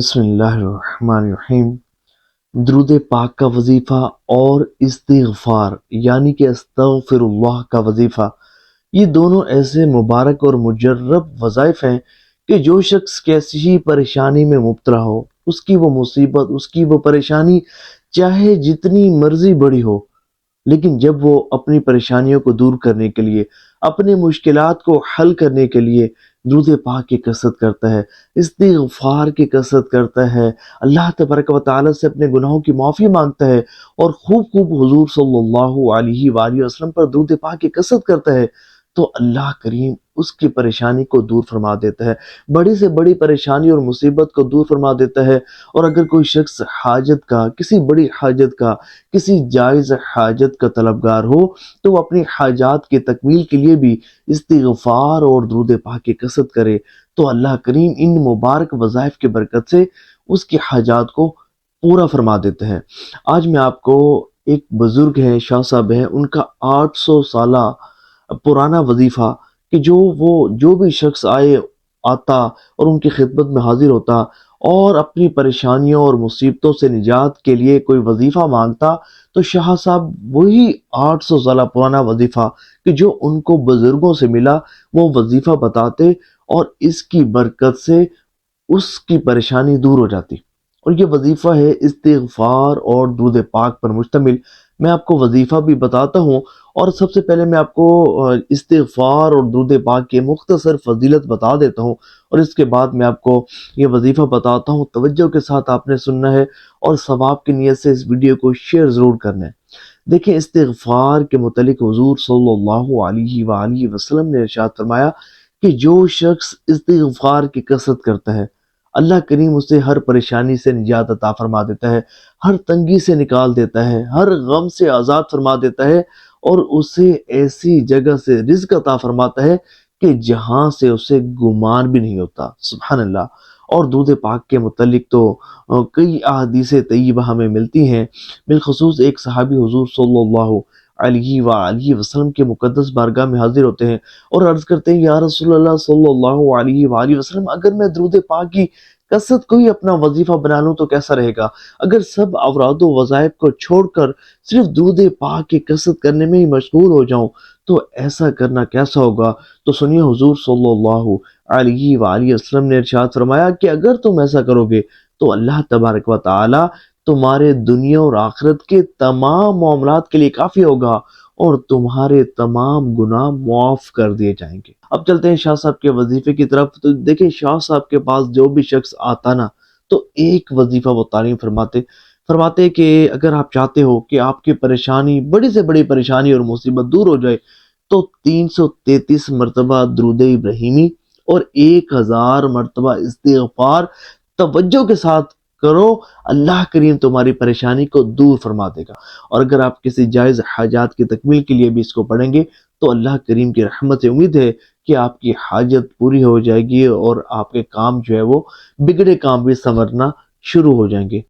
بسم اللہ الرحمن الرحیم۔ درود پاک کا وظیفہ اور استغفار یعنی کہ استغفر اللہ کا وظیفہ، یہ دونوں ایسے مبارک اور مجرب وظائف ہیں کہ جو شخص کیسی ہی پریشانی میں مبتلا ہو، اس کی وہ مصیبت، اس کی وہ پریشانی چاہے جتنی مرضی بڑی ہو، لیکن جب وہ اپنی پریشانیوں کو دور کرنے کے لیے، اپنی مشکلات کو حل کرنے کے لیے درود پاک کی کثرت کرتا ہے، استغفار کی کثرت کرتا ہے، اللہ تبارک و تعالی سے اپنے گناہوں کی معافی مانگتا ہے اور خوب حضور صلی اللہ علیہ وآلہ وسلم پر درود پاک کی کثرت کرتا ہے، تو اللہ کریم اس کی پریشانی کو دور فرما دیتا ہے، بڑی سے بڑی پریشانی اور مصیبت کو دور فرما دیتا ہے۔ اور اگر کوئی شخص حاجت کا، کسی بڑی حاجت کا، کسی جائز حاجت کا طلبگار ہو، تو وہ اپنی حاجات کی تکمیل کے لیے بھی استغفار اور درود پاک کی کثرت کرے، تو اللہ کریم ان مبارک وظائف کی برکت سے اس کی حاجات کو پورا فرما دیتے ہیں۔ آج میں آپ کو ایک بزرگ ہیں، شاہ صاحب ہیں، ان کا 800 سالہ پرانا وظیفہ کہ جو بھی شخص آتا اور ان کی خدمت میں حاضر ہوتا اور اپنی پریشانیوں اور مصیبتوں سے نجات کے لیے کوئی وظیفہ مانگتا، تو شاہ صاحب وہی 800 سالہ پرانا وظیفہ کہ جو ان کو بزرگوں سے ملا، وہ وظیفہ بتاتے اور اس کی برکت سے اس کی پریشانی دور ہو جاتی۔ اور یہ وظیفہ ہے استغفار اور درود پاک پر مشتمل۔ میں آپ کو وظیفہ بھی بتاتا ہوں، اور سب سے پہلے میں آپ کو استغفار اور درود پاک کی مختصر فضیلت بتا دیتا ہوں، اور اس کے بعد میں آپ کو یہ وظیفہ بتاتا ہوں۔ توجہ کے ساتھ آپ نے سننا ہے اور ثواب کی نیت سے اس ویڈیو کو شیئر ضرور کرنا ہے۔ دیکھیں، استغفار کے متعلق حضور صلی اللہ علیہ وآلہ وسلم نے ارشاد فرمایا کہ جو شخص استغفار کی کثرت کرتا ہے، اللہ کریم اسے ہر پریشانی سے نجات عطا فرما دیتا ہے، ہر تنگی سے نکال دیتا ہے، ہر غم سے آزاد فرما دیتا ہے، اور اسے ایسی جگہ سے رزق عطا فرماتا ہے کہ جہاں سے اسے گمان بھی نہیں ہوتا۔ سبحان اللہ۔ اور درود پاک کے متعلق تو کئی احادیث طیبہ ہمیں ملتی ہیں، بالخصوص ایک صحابی حضور صلی اللہ علیہ وآلہ وسلم کے مقدس بارگاہ میں حاضر ہوتے ہیں اور عرض کرتے ہیں، یا رسول اللہ صلی اللہ علیہ وآلہ وسلم، اگر میں درود پاک کی کثرت کو ہی اپنا وظیفہ بنا لوں تو کیسا رہے گا؟ اگر سب اوراد و وظائف کو چھوڑ کر صرف درود پاک کی کثرت کرنے میں ہی مشغول ہو جاؤں تو ایسا کرنا کیسا ہوگا؟ تو سنیے، حضور صلی اللہ علیہ وآلہ وسلم نے ارشاد فرمایا کہ اگر تم ایسا کرو گے تو اللہ تبارک و تعالی تمہارے دنیا اور آخرت کے تمام معاملات کے لیے کافی ہوگا اور تمہارے تمام گناہ معاف کر دیے جائیں گے۔ اب چلتے ہیں شاہ صاحب کے وظیفے کی طرف۔ تو دیکھیں، شاہ صاحب کے پاس جو بھی شخص آتا نا، تو ایک وظیفہ وہ تعلیم فرماتے کہ اگر آپ چاہتے ہو کہ آپ کی پریشانی، بڑی سے بڑی پریشانی اور مصیبت دور ہو جائے، تو 333 مرتبہ درود ابراہیمی اور 1000 مرتبہ استغفار توجہ کے ساتھ کرو، اللہ کریم تمہاری پریشانی کو دور فرما دے گا۔ اور اگر آپ کسی جائز حاجات کی تکمیل کے لیے بھی اس کو پڑھیں گے تو اللہ کریم کی رحمت سے امید ہے کہ آپ کی حاجت پوری ہو جائے گی اور آپ کے کام جو ہے وہ بگڑے کام بھی سنورنا شروع ہو جائیں گے۔